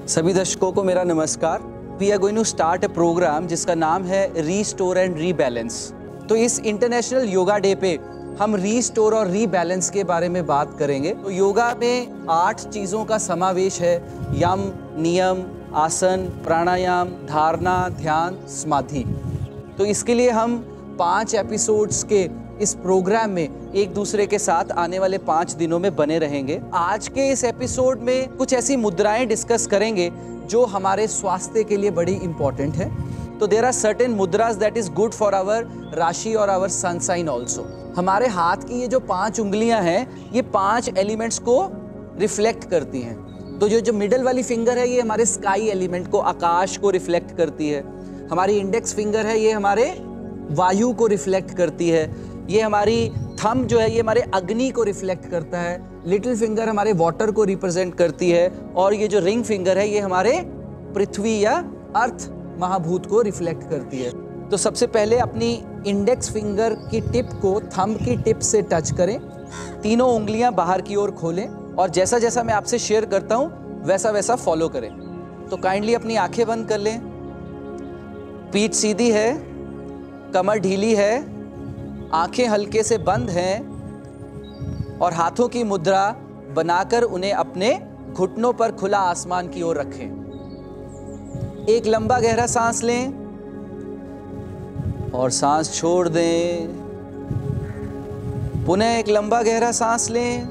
सभी दर्शकों को मेरा नमस्कार। We are going to start a programme जिसका नाम है रीस्टोर एंड रीबैलेंस। तो इस इंटरनेशनल योगा डे पे हम रीस्टोर और रीबैलेंस के बारे में बात करेंगे। तो योगा में 8 चीज़ों का समावेश है: यम, नियम, आसन, प्राणायाम, धारणा, ध्यान, समाधि। तो इसके लिए हम 5 एपिसोड्स के इस प्रोग्राम में एक दूसरे के साथ आने वाले 5 दिनों में बने रहेंगे। आज के इस एपिसोड में कुछ ऐसी मुद्राएं डिस्कस करेंगे जो हमारे स्वास्थ्य के लिए बड़ी इंपॉर्टेंट है। तो there are certain mudras that is good for our rashi और आवर सन साइन ऑल्सो। हमारे हाथ की ये जो 5 उंगलियां हैं, ये 5 एलिमेंट्स को रिफ्लेक्ट करती हैं। तो जो मिडल वाली फिंगर है, ये हमारे स्काई एलिमेंट को, आकाश को रिफ्लेक्ट करती है। हमारी इंडेक्स फिंगर है, ये हमारे वायु को रिफ्लेक्ट करती है। ये हमारी थंब जो है, ये हमारे अग्नि को रिफ्लेक्ट करता है। लिटिल फिंगर हमारे वाटर को रिप्रेजेंट करती है, और ये जो रिंग फिंगर है, ये हमारे पृथ्वी या अर्थ महाभूत को रिफ्लेक्ट करती है। तो सबसे पहले अपनी इंडेक्स फिंगर की टिप को थंब की टिप से टच करें। तीनों उंगलियां बाहर की ओर खोलें, और जैसा जैसा मैं आपसे शेयर करता हूं वैसा वैसा फॉलो करें। तो काइंडली अपनी आंखें बंद कर लें। पीठ सीधी है, कमर ढीली है, आंखें हल्के से बंद हैं, और हाथों की मुद्रा बनाकर उन्हें अपने घुटनों पर खुला आसमान की ओर रखें। एक लंबा गहरा सांस लें और सांस छोड़ दें। पुनः एक लंबा गहरा सांस लें,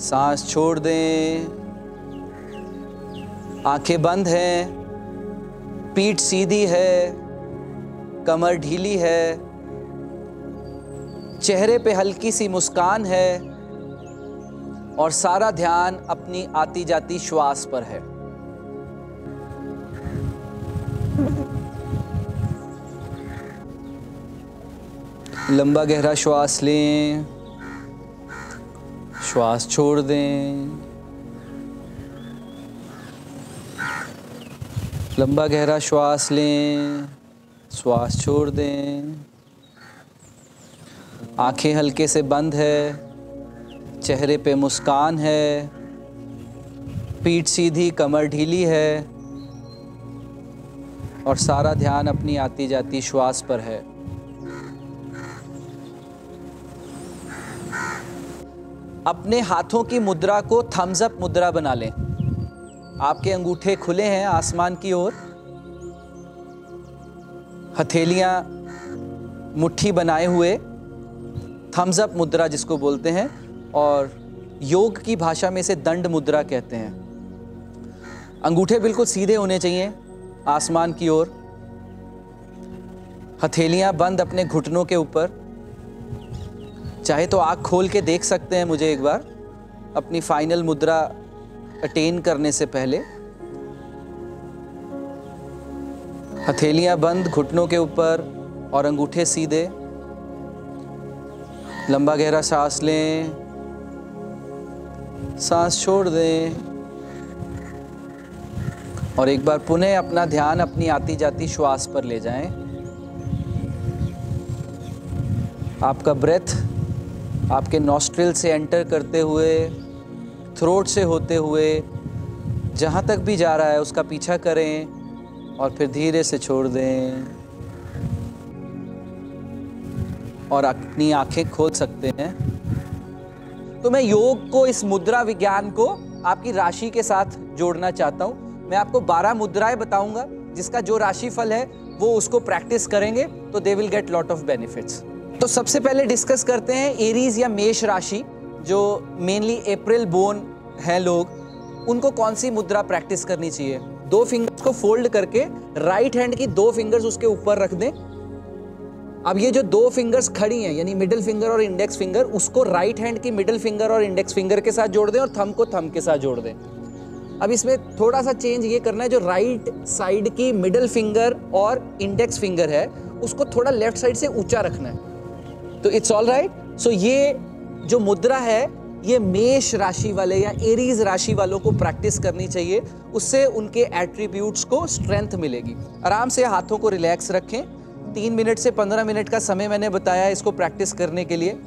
सांस छोड़ दें। आंखें बंद हैं, पीठ सीधी है, कमर ढीली है, चेहरे पे हल्की सी मुस्कान है, और सारा ध्यान अपनी आती जाती श्वास पर है। लंबा गहरा श्वास लें, श्वास छोड़ दें। लंबा गहरा श्वास लें, श्वास छोड़ दें। आंखें हल्के से बंद है, चेहरे पे मुस्कान है, पीठ सीधी, कमर ढीली है, और सारा ध्यान अपनी आती जाती श्वास पर है। अपने हाथों की मुद्रा को थम्स अप मुद्रा बना लें। आपके अंगूठे खुले हैं आसमान की ओर, हथेलियां मुट्ठी बनाए हुए, थम्स अप मुद्रा जिसको बोलते हैं, और योग की भाषा में इसे दंड मुद्रा कहते हैं। अंगूठे बिल्कुल सीधे होने चाहिए आसमान की ओर, हथेलियां बंद अपने घुटनों के ऊपर। चाहे तो आँख खोल के देख सकते हैं मुझे एक बार अपनी फाइनल मुद्रा अटेन करने से पहले। हथेलियां बंद घुटनों के ऊपर और अंगूठे सीधे। लंबा गहरा सांस लें, सांस छोड़ दें, और एक बार पुनः अपना ध्यान अपनी आती जाती श्वास पर ले जाएं। आपका ब्रेथ आपके नॉस्ट्रिल से एंटर करते हुए, थ्रोट से होते हुए, जहाँ तक भी जा रहा है उसका पीछा करें, और फिर धीरे से छोड़ दें, और अपनी आंखें खोल सकते हैं। तो मैं योग को, इस मुद्रा विज्ञान को आपकी राशि के साथ जोड़ना चाहता हूं। मैं आपको 12 मुद्राएं बताऊंगा, जिसका जो राशिफल है वो उसको प्रैक्टिस करेंगे तो they will get lot of benefits. तो सबसे पहले डिस्कस करते हैं एरीज या मेष राशि, जो मेनली अप्रैल बोर्न हैं लोग, उनको कौन सी मुद्रा प्रैक्टिस करनी चाहिए। 2 फिंगर्स को फोल्ड करके राइट हैंड की 2 फिंगर्स उसके ऊपर रख दें। अब ये जो 2 फिंगर्स खड़ी हैं, यानी मिडिल फिंगर और इंडेक्स फिंगर, उसको राइट हैंड की मिडिल फिंगर और इंडेक्स फिंगर के साथ जोड़ दें, और थंब को थंब के साथ जोड़ दें। अब इसमें थोड़ा सा चेंज ये करना है, जो राइट साइड की मिडिल फिंगर और इंडेक्स फिंगर है उसको थोड़ा लेफ्ट साइड से ऊंचा रखना है। तो इट्स ऑल राइट। सो ये जो मुद्रा है, ये मेष राशि वाले या एरीज राशि वालों को प्रैक्टिस करनी चाहिए, उससे उनके एट्रीब्यूट्स को स्ट्रेंथ मिलेगी। आराम से हाथों को रिलैक्स रखें। 3 मिनट से 15 मिनट का समय मैंने बताया इसको प्रैक्टिस करने के लिए,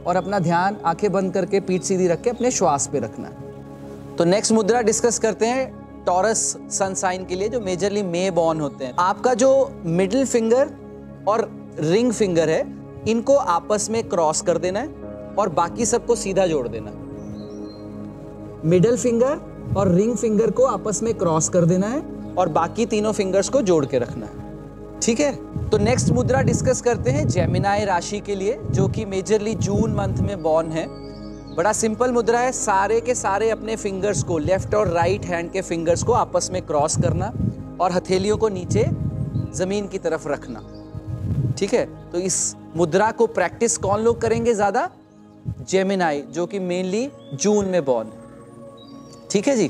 और अपना ध्यान आंखें बंद करके पीठ सीधी रख के अपने श्वास पे रखना है। तो नेक्स्ट मुद्रा डिस्कस करते हैं टॉरस सन साइन के लिए, जो मेजरली मे बॉर्न होते हैं। आपका जो मिडिल फिंगर और रिंग फिंगर है, इनको आपस में क्रॉस कर देना है और बाकी सबको सीधा जोड़ देना है। मिडिल फिंगर और रिंग फिंगर को आपस में क्रॉस कर देना है और बाकी तीनों फिंगर्स को जोड़ के रखना है। ठीक है, तो नेक्स्ट मुद्रा डिस्कस करते हैं जेमिनाई राशि के लिए, जो कि मेजरली जून मंथ में बॉर्न है। बड़ा सिंपल मुद्रा है, सारे के सारे अपने फिंगर्स को, लेफ्ट और राइट हैंड के फिंगर्स को आपस में क्रॉस करना और हथेलियों को नीचे जमीन की तरफ रखना। ठीक है, तो इस मुद्रा को प्रैक्टिस कौन लोग करेंगे ज्यादा? जेमिनाई, जो कि मेनली जून में बॉर्न है। ठीक है जी।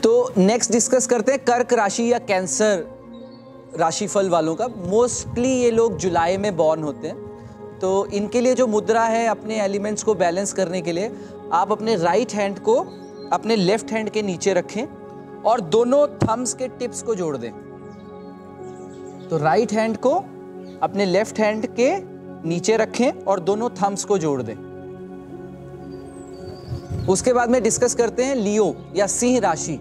तो नेक्स्ट डिस्कस करते हैं कर्क राशि या कैंसर राशिफल वालों का। मोस्टली ये लोग जुलाई में बॉर्न होते हैं, तो इनके लिए जो मुद्रा है अपने एलिमेंट्स को बैलेंस करने के लिए, आप अपने राइट हैंड को अपने लेफ्ट हैंड के नीचे रखें और दोनों थम्स के टिप्स को जोड़ दें। तो राइट हैंड को अपने लेफ्ट हैंड के नीचे रखें और दोनों थम्स को जोड़ दें। उसके बाद में डिस्कस करते हैं लियो या सिंह राशि।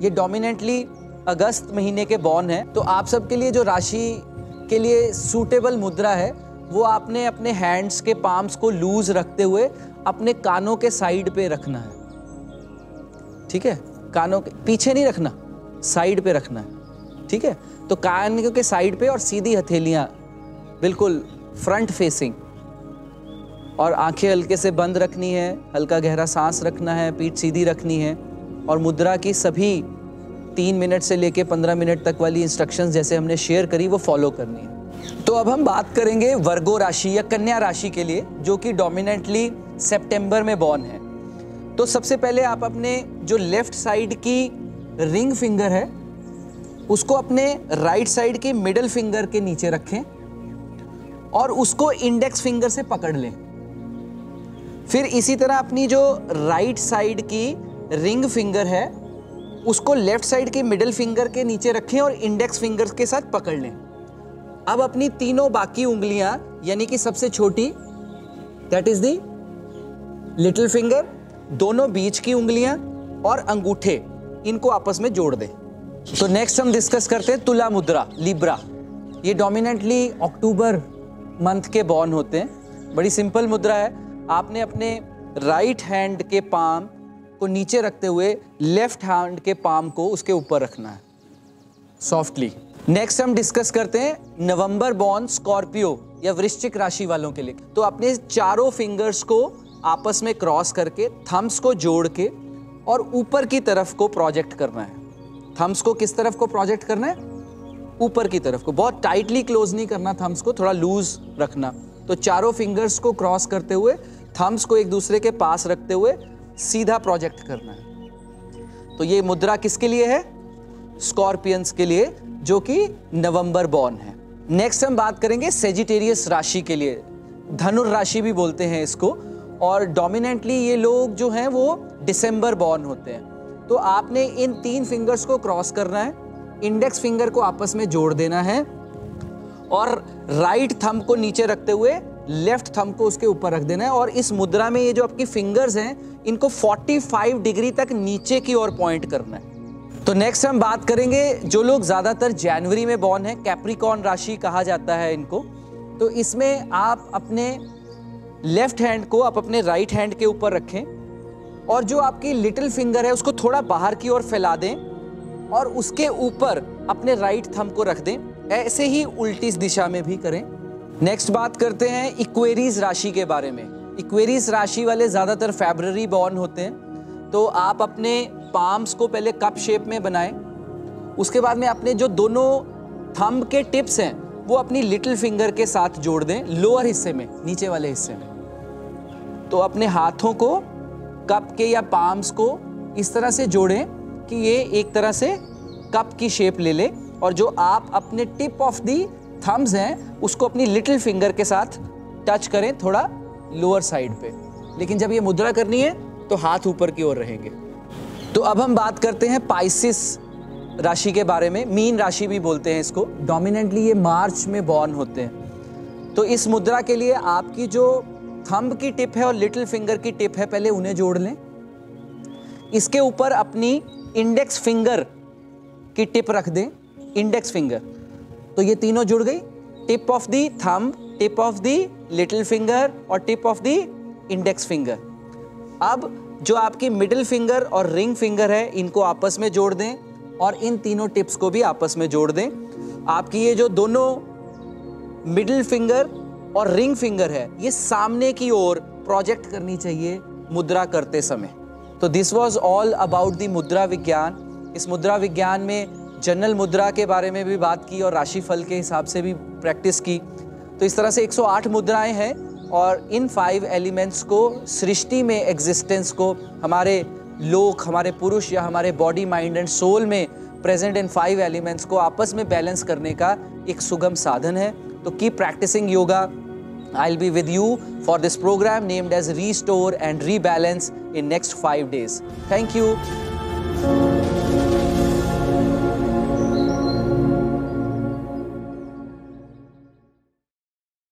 ये डोमिनेंटली अगस्त महीने के बॉर्न है, तो आप सबके लिए जो राशि के लिए सूटेबल मुद्रा है, वो आपने अपने हैंड्स के पाम्स को लूज रखते हुए अपने कानों के साइड पे रखना है। ठीक है, कानों के पीछे नहीं रखना, साइड पे रखना है। ठीक है, तो कान के साइड पे और सीधी हथेलियां बिल्कुल फ्रंट फेसिंग, और आंखें हल्के से बंद रखनी है, हल्का गहरा सांस रखना है, पीठ सीधी रखनी है, और मुद्रा की सभी 3 मिनट से लेके 15 मिनट तक वाली इंस्ट्रक्शंस जैसे हमने शेयर करी वो फॉलो करनी है। तो अब हम बात करेंगे वर्गो राशि या कन्या राशि के लिए, जो कि डोमिनेंटली सितंबर में बॉर्न है। तो सबसे पहले आप अपने जो लेफ्ट साइड की रिंग फिंगर है, उसको अपने राइट साइड के मिडिल फिंगर के नीचे रखें और उसको इंडेक्स फिंगर से पकड़ लें। फिर इसी तरह अपनी जो राइट साइड की रिंग फिंगर है, उसको लेफ्ट साइड के मिडिल फिंगर के नीचे रखें और इंडेक्स फिंगर के साथ पकड़ लें। अब अपनी तीनों बाकी उंगलियां, यानी कि सबसे छोटी that is the little finger, दोनों बीच की उंगलियां और अंगूठे, इनको आपस में जोड़ दें। तो नेक्स्ट हम डिस्कस करते हैं तुला मुद्रा, लिब्रा। ये डोमिनेंटली अक्टूबर मंथ के बॉर्न होते हैं। बड़ी सिंपल मुद्रा है, आपने अपने राइट हैंड के पाम को नीचे रखते हुए लेफ्ट हैंड के पाम को उसके ऊपर रखना है सॉफ्टली। नेक्स्ट हम डिस्कस करते हैं नवंबर बॉर्न स्कॉर्पियो या वृश्चिक राशि वालों के लिए। तो अपने चारों फिंगर्स को आपस में क्रॉस करके थम्स को जोड़ के और ऊपर की तरफ को प्रोजेक्ट करना है। थम्स को किस तरफ को प्रोजेक्ट करना है? ऊपर की तरफ को। बहुत टाइटली क्लोज नहीं करना, थम्स को थोड़ा लूज रखना। तो चारों फिंगर्स को क्रॉस करते हुए थम्स को एक दूसरे के पास रखते हुए सीधा प्रोजेक्ट करना है। तो ये मुद्रा किसके लिए है? स्कॉर्पियंस के लिए, जो कि नवंबर बॉर्न है। नेक्स्ट हम बात करेंगे सेजिटेरियस राशि के लिए, धनुर राशि भी बोलते हैं इसको, और डोमिनेंटली ये लोग जो हैं वो दिसंबर बॉर्न होते हैं। तो आपने इन 3 फिंगर्स को क्रॉस करना है, इंडेक्स फिंगर को आपस में जोड़ देना है और राइट थंब को नीचे रखते हुए लेफ्ट थंब को उसके ऊपर रख देना है। और इस मुद्रा में ये जो आपकी फिंगर्स हैं, इनको 45 डिग्री तक नीचे की ओर पॉइंट करना है। तो नेक्स्ट हम बात करेंगे जो लोग ज्यादातर जनवरी में बॉर्न है, कैप्रिकॉर्न राशि कहा जाता है इनको। तो इसमें आप अपने लेफ्ट हैंड को आप अपने राइट हैंड के ऊपर रखें और जो आपकी लिटिल फिंगर है उसको थोड़ा बाहर की ओर फैला दें और उसके ऊपर अपने राइट थंब को रख दें। ऐसे ही उल्टी दिशा में भी करें। नेक्स्ट बात करते हैं इक्वेरीज राशि के बारे में। इक्वेरीज राशि वाले ज्यादातर फरवरी बॉर्न होते हैं। तो आप अपने पाम्स को पहले कप शेप में बनाएं, उसके बाद में अपने जो दोनों थंब के टिप्स हैं वो अपनी लिटिल फिंगर के साथ जोड़ दें लोअर हिस्से में, नीचे वाले हिस्से में। तो अपने हाथों को कप के या पाम्स को इस तरह से जोड़ें कि ये एक तरह से कप की शेप ले ले, और जो आप अपने टिप ऑफ दी थम्स हैं उसको अपनी लिटिल फिंगर के साथ टच करें थोड़ा लोअर साइड पे। लेकिन जब ये मुद्रा करनी है तो हाथ ऊपर की ओर रहेंगे। तो अब हम बात करते हैं पाइसिस राशि के बारे में, मीन राशि भी बोलते हैं इसको। डोमिनेंटली ये मार्च में बॉर्न होते हैं। तो इस मुद्रा के लिए आपकी जो थंब की टिप है और लिटिल फिंगर की टिप है, पहले उन्हें जोड़ लें इसके ऊपर अपनी इंडेक्स फिंगर की टिप रख दें, इंडेक्स फिंगर, तो ये तीनों जुड़ गई। Tip of the thumb, tip of the little finger और tip of the index finger. अब जो आपकी मिडिल फिंगर और रिंग फिंगर है, इनको आपस में जोड़ दें और इन तीनों टिप्स को भी आपस में जोड़ दें। आपकी ये जो दोनों मिडिल फिंगर और रिंग फिंगर है, ये सामने की ओर प्रोजेक्ट करनी चाहिए मुद्रा करते समय। तो this was all about the मुद्रा विज्ञान। इस मुद्रा विज्ञान में जनरल मुद्रा के बारे में भी बात की और राशिफल के हिसाब से भी प्रैक्टिस की। तो इस तरह से 108 मुद्राएं हैं और इन 5 एलिमेंट्स को, सृष्टि में एग्जिस्टेंस को, हमारे लोक, हमारे पुरुष या हमारे बॉडी, माइंड एंड सोल में प्रेजेंट इन 5 एलिमेंट्स को आपस में बैलेंस करने का एक सुगम साधन है। तो keep practising yoga. I'll be with you for this program named as Restore and Rebalance in next 5 days. Thank you.